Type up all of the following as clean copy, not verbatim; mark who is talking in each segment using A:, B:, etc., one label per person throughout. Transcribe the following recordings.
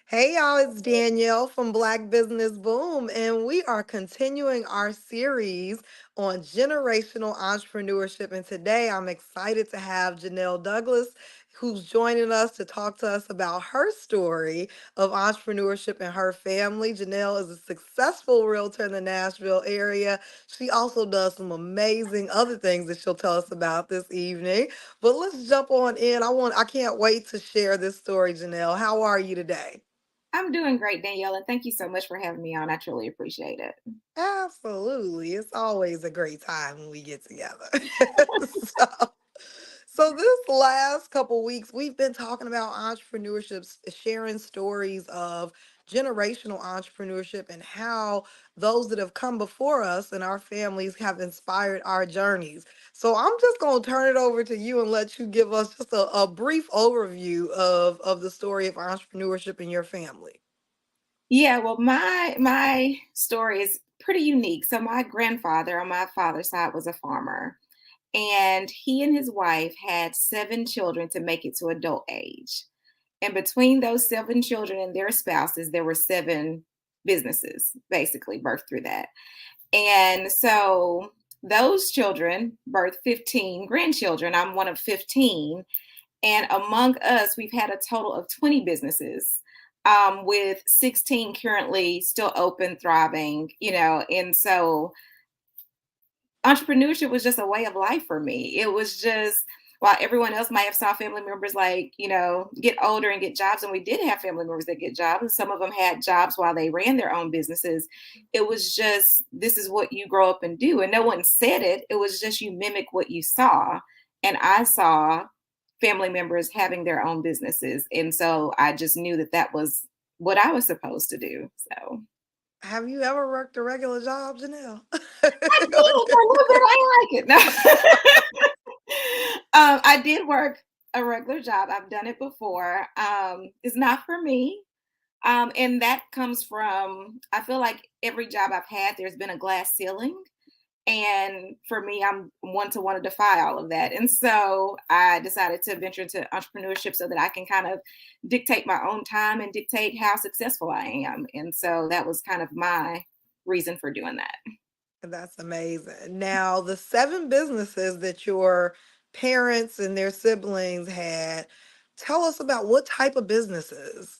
A: Hey y'all, it's Danielle from Black Business Boom, and we are continuing our series on generational entrepreneurship. And today I'm excited to have Janelle Douglas, who's joining us to talk to us about her story of entrepreneurship in her family. Janelle is a successful realtor in the Nashville area. She also does some amazing other things that she'll tell us about this evening. But let's jump on in. I can't wait to share this story, Janelle. How are you today?
B: I'm doing great, Danielle, and thank you so much for having me on. I truly appreciate it.
A: Absolutely. It's always a great time when we get together. so, so this last couple weeks, we've been talking about entrepreneurship, sharing stories of generational entrepreneurship and how those that have come before us and our families have inspired our journeys. So I'm just going to turn it over to you and let you give us just a brief overview of the story of entrepreneurship in your family.
B: Yeah, well, my story is pretty unique. So my grandfather on my father's side was a farmer, and he and his wife had 7 children to make it to adult age. And between those 7 children and their spouses, there were 7 businesses basically birthed through that. And so those children birthed 15 grandchildren. I'm one of 15. And among us, we've had a total of 20 businesses, with 16 currently still open, thriving, And so entrepreneurship was just a way of life for me. It was just, while everyone else might have saw family members like, get older and get jobs, and we did have family members that get jobs, and some of them had jobs while they ran their own businesses. It was just, this is what you grow up and do. And no one said it. It was just you mimic what you saw. And I saw family members having their own businesses. And so I just knew that that was what I was supposed to do. So
A: Have you ever worked a regular job, Janelle?
B: I did for a little bit. I like it. No. I did work a regular job. I've done it before. It's not for me. And that comes from, I feel like every job I've had, there's been a glass ceiling. And for me, I'm one to want to defy all of that. And so I decided to venture into entrepreneurship so that I can kind of dictate my own time and dictate how successful I am. And so that was kind of my reason for doing that.
A: That's amazing. Now, the 7 businesses that your parents and their siblings had, tell us about what type of businesses.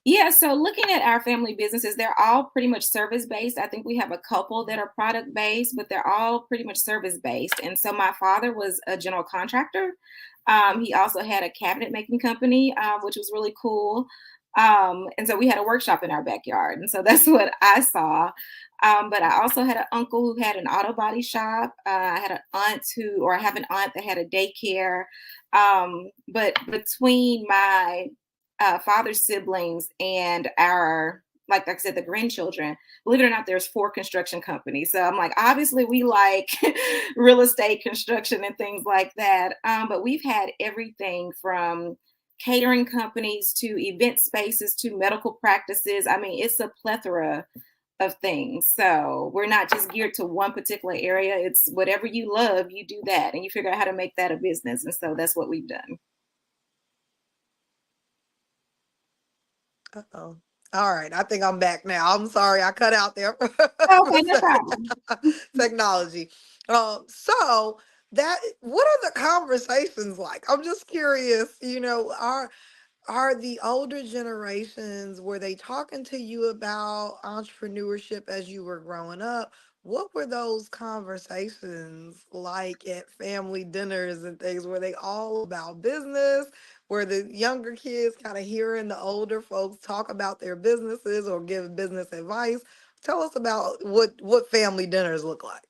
B: Yeah, so looking at our family businesses, they're all pretty much service based. I think we have a couple that are product based, but they're all pretty much service based. And so my father was a general contractor. He also had a cabinet making company, which was really cool. And so we had a workshop in our backyard. And so that's what I saw. But I also had an uncle who had an auto body shop. I had an aunt or I have an aunt that had a daycare. But between my father's siblings and our, like I said, the grandchildren, believe it or not, there's 4 construction companies. So I'm like, obviously we like real estate construction and things like that. But we've had everything from catering companies to event spaces to medical practices. I mean, it's a plethora of things. So we're not just geared to one particular area. It's whatever you love, you do that, and you figure out how to make that a business. And so that's what we've done.
A: Uh-oh. All right, I think I'm back now. I'm sorry, I cut out there.
B: Okay, no problem.
A: Technology. So what are the conversations like? I'm just curious, are the older generations, were they talking to you about entrepreneurship as you were growing up? What were those conversations like at family dinners and things? Were they all about business? Were the younger kids kind of hearing the older folks talk about their businesses or give business advice? Tell us about what family dinners look like.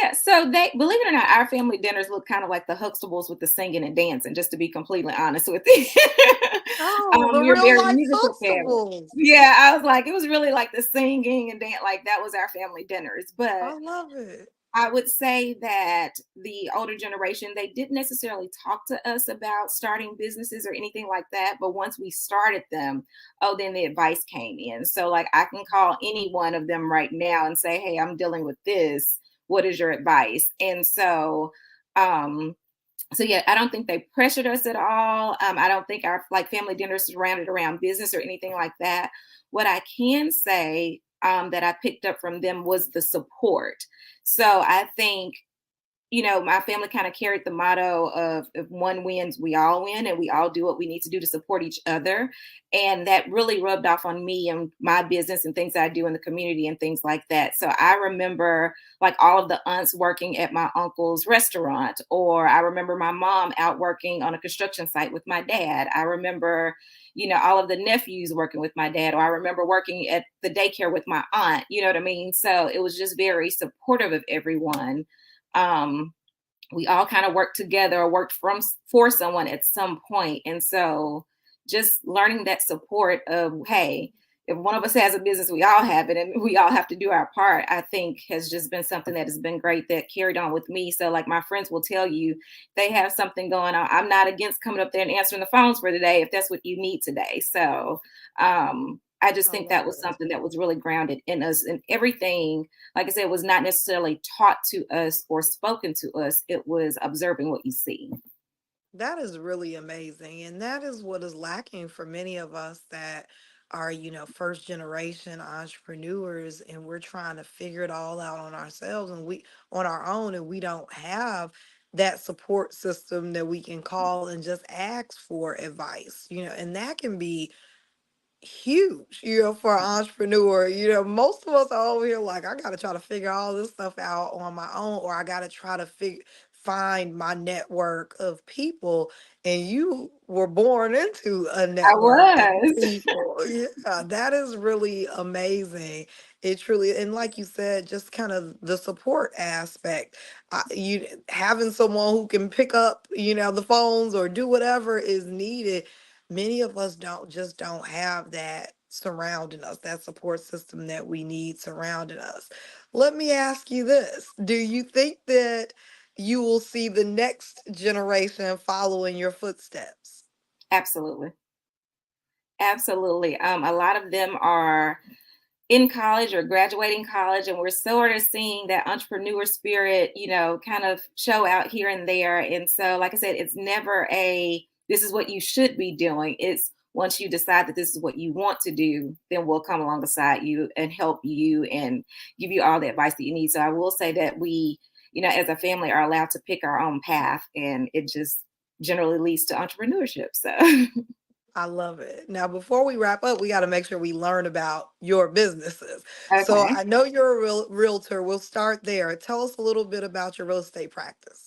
B: Yeah, so they, believe it or not, our family dinners look kind of like the Huxtables with the singing and dancing, just to be completely honest with you.
A: Oh, the
B: We're a
A: real
B: very
A: life
B: musical family.
A: Huxtables.
B: Yeah, I was like, it was really like the singing and dance, like that was our family dinners.
A: I
B: But
A: love it.
B: I would say that the older generation, they didn't necessarily talk to us about starting businesses or anything like that. But once we started them, oh, then the advice came in. So, like, I can call any one of them right now and say, hey, I'm dealing with this. What is your advice? And so, um, So yeah, I don't think they pressured us at all. I don't think our like family dinners surrounded around business or anything like that. What I can say that I picked up from them was the support. So I think, you know, my family kind of carried the motto of if one wins, we all win, and we all do what we need to do to support each other. And that really rubbed off on me and my business and things that I do in the community and things like that. So I remember like all of the aunts working at my uncle's restaurant, or I remember my mom out working on a construction site with my dad. I remember, you know, all of the nephews working with my dad, or I remember working at the daycare with my aunt, you know what I mean? So it was just very supportive of everyone. um we all kind of worked together or worked from for someone at some point. And so just learning that support of, hey, if one of us has a business, we all have it and we all have to do our part, I think has just been something that has been great that carried on with me. So like my friends will tell you, they have something going on, I'm not against coming up there and answering the phones for the day if that's what you need today. So I just
A: I
B: think
A: love
B: that was
A: it.
B: something that was really grounded in us, and everything, like I said, was not necessarily taught to us or spoken to us. It was observing what you see.
A: That is really amazing. And that is what is lacking for many of us that are, first generation entrepreneurs, and we're trying to figure it all out on ourselves and we on our own, and we don't have that support system that we can call and just ask for advice, and that can be huge, for an entrepreneur. Most of us are over here like, I gotta try to figure all this stuff out on my own, or I gotta try to find my network of people. And you were born into a
B: I
A: network of
B: was.
A: people. Yeah, that is really amazing. It truly, and like you said, just kind of the support aspect. You having someone who can pick up, the phones or do whatever is needed. Many of us don't have that surrounding us, that support system that we need surrounding us. Let me ask you this. Do you think that you will see the next generation following your footsteps?
B: Absolutely. Absolutely. A lot of them are in college or graduating college, and we're sort of seeing that entrepreneur spirit, you know, kind of show out here and there. And so like I said, it's never a this is what you should be doing. It's once you decide that this is what you want to do, then we'll come alongside you and help you and give you all the advice that you need. So I will say that we, you know, as a family are allowed to pick our own path, and it just generally leads to entrepreneurship. So
A: I love it. Now, before we wrap up, we got to make sure we learn about your businesses. So
B: okay.
A: I know you're a realtor. We'll start there. Tell us a little bit about your real estate practice.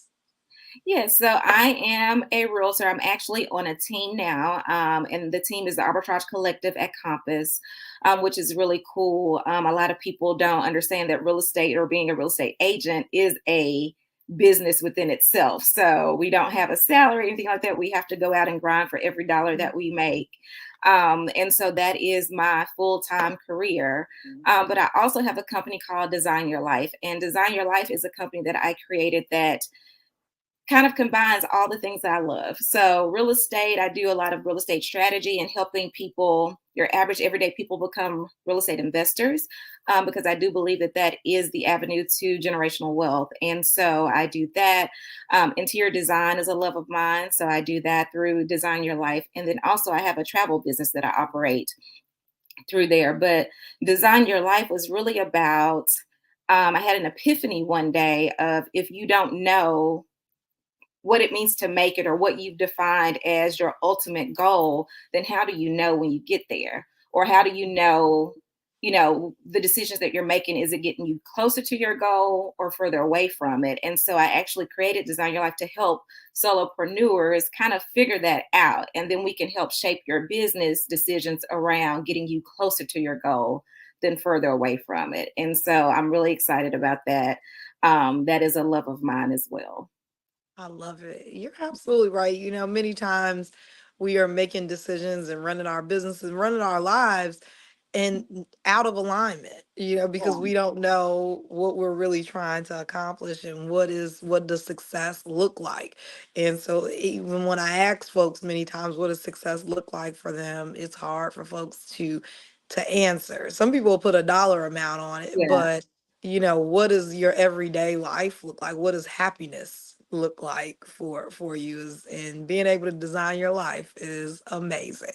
B: Yes, so I am a realtor. I'm actually on a team now, and the team is the Arbitrage Collective at Compass, which is really cool. A lot of people don't understand that real estate or being a real estate agent is a business within itself. So we don't have a salary, anything like that. We have to go out and grind for every dollar that we make. And so that is my full time career. But I also have a company called Design Your Life. And Design Your Life is a company that I created that kind of combines all the things that I love. So, real estate, I do a lot of real estate strategy and helping people, your average everyday people, become real estate investors, because I do believe that that is the avenue to generational wealth. And so, I do that. Interior design is a love of mine. So, I do that through Design Your Life. And then also, I have a travel business that I operate through there. But Design Your Life was really about, I had an epiphany one day of if you don't know what it means to make it or what you've defined as your ultimate goal, then how do you know when you get there? Or how do you know, the decisions that you're making, is it getting you closer to your goal or further away from it? And so I actually created Design Your Life to help solopreneurs kind of figure that out. And then we can help shape your business decisions around getting you closer to your goal than further away from it. And so I'm really excited about that. That is a love of mine as well.
A: I love it. You're absolutely right. Many times we are making decisions and running our businesses and running our lives and out of alignment, because we don't know what we're really trying to accomplish and what does success look like. And so even when I ask folks many times what does success look like for them, it's hard for folks to answer. Some people will put a dollar amount on it,
B: Yeah.
A: but what does your everyday life look like? What does happiness look like for you is, and being able to design your life is amazing.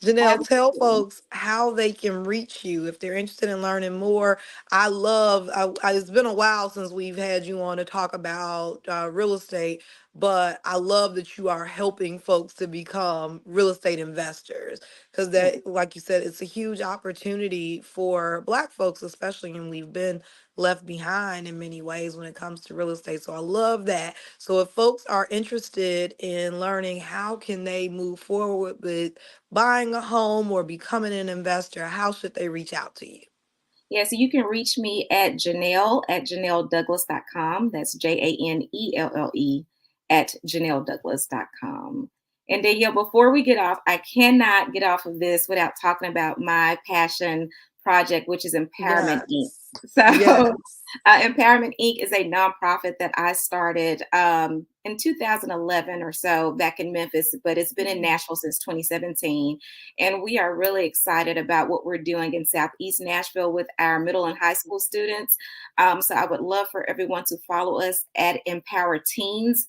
A: Janelle, tell
B: Absolutely.
A: folks how they can reach you if they're interested in learning more. It's been a while since we've had you on to talk about real estate, but I love that you are helping folks to become real estate investors, because
B: Yeah.
A: that, like you said, it's a huge opportunity for Black folks, especially, and we've been left behind in many ways when it comes to real estate. So I love that. So if folks are interested in learning how can they move forward with buying a home or becoming an investor, how should they reach out to you?
B: Yeah, so you can reach me at Janelle at JanelleDouglas.com. That's Janelle at JanelleDouglas.com. And Danielle, before we get off, I cannot get off of this without talking about my passion project, which is Empowerment Inc.
A: Yes.
B: So,
A: Yes.
B: Empowerment Inc. is a nonprofit that I started in 2011 or so back in Memphis, but it's been in
A: Mhm.
B: Nashville since 2017. And we are really excited about what we're doing in Southeast Nashville with our middle and high school students. So I would love for everyone to follow us at Empower Teens.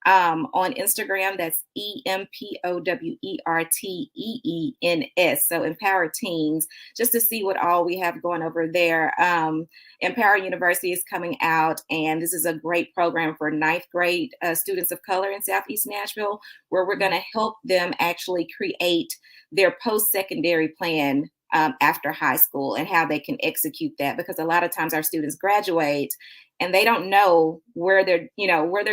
B: On Instagram, that's EMPOWERTEEENS. So Empower Teens, just to see what all we have going over there. Empower University is coming out, and this is a great program for ninth grade students of color in Southeast Nashville, where we're going to help them actually create their post secondary plan after high school and how they can execute that. Because a lot of times our students graduate and they don't know where they're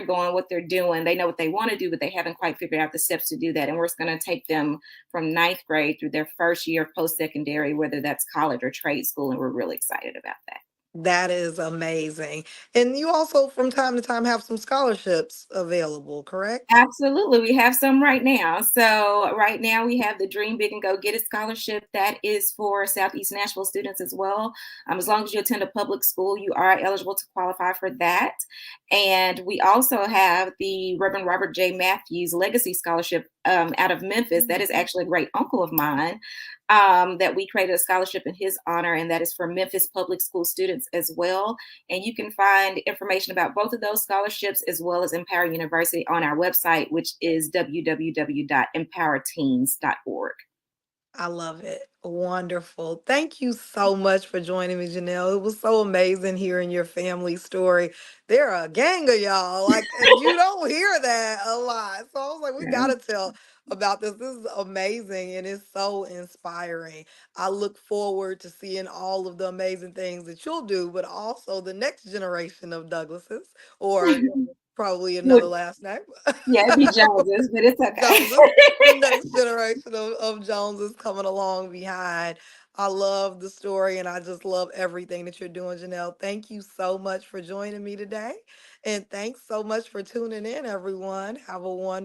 B: going, what they're doing. They know what they want to do, but they haven't quite figured out the steps to do that. And we're just going to take them from ninth grade through their first year of post secondary, whether that's college or trade school. And we're really excited about that.
A: That is amazing. And you also, from time to time, have some scholarships available, correct?
B: Absolutely. We have some right now. So, right now, we have the Dream Big and Go Get It scholarship that is for Southeast Nashville students as well. As long as you attend a public school, you are eligible to qualify for that. And we also have the Reverend Robert J. Matthews Legacy Scholarship out of Memphis. That is actually a great uncle of mine that we created a scholarship in his honor, and that is for Memphis public school students as well. And you can find information about both of those scholarships as well as Empower University on our website, which is www.empowerteens.org.
A: I love it. Wonderful. Thank you so much for joining me, Janelle. It was so amazing hearing your family story. They're a gang of y'all. Like, you don't hear that a lot. So I was like, we
B: Yeah.
A: gotta tell about this. This is amazing and it's so inspiring. I look forward to seeing all of the amazing things that you'll do, but also the next generation of Douglases, or probably another
B: Would-
A: last name.
B: yeah, it'd be Joneses, but it's okay.
A: Joneses, the next generation of Joneses coming along behind. I love the story and I just love everything that you're doing, Janelle. Thank you so much for joining me today. And thanks so much for tuning in, everyone. Have a wonderful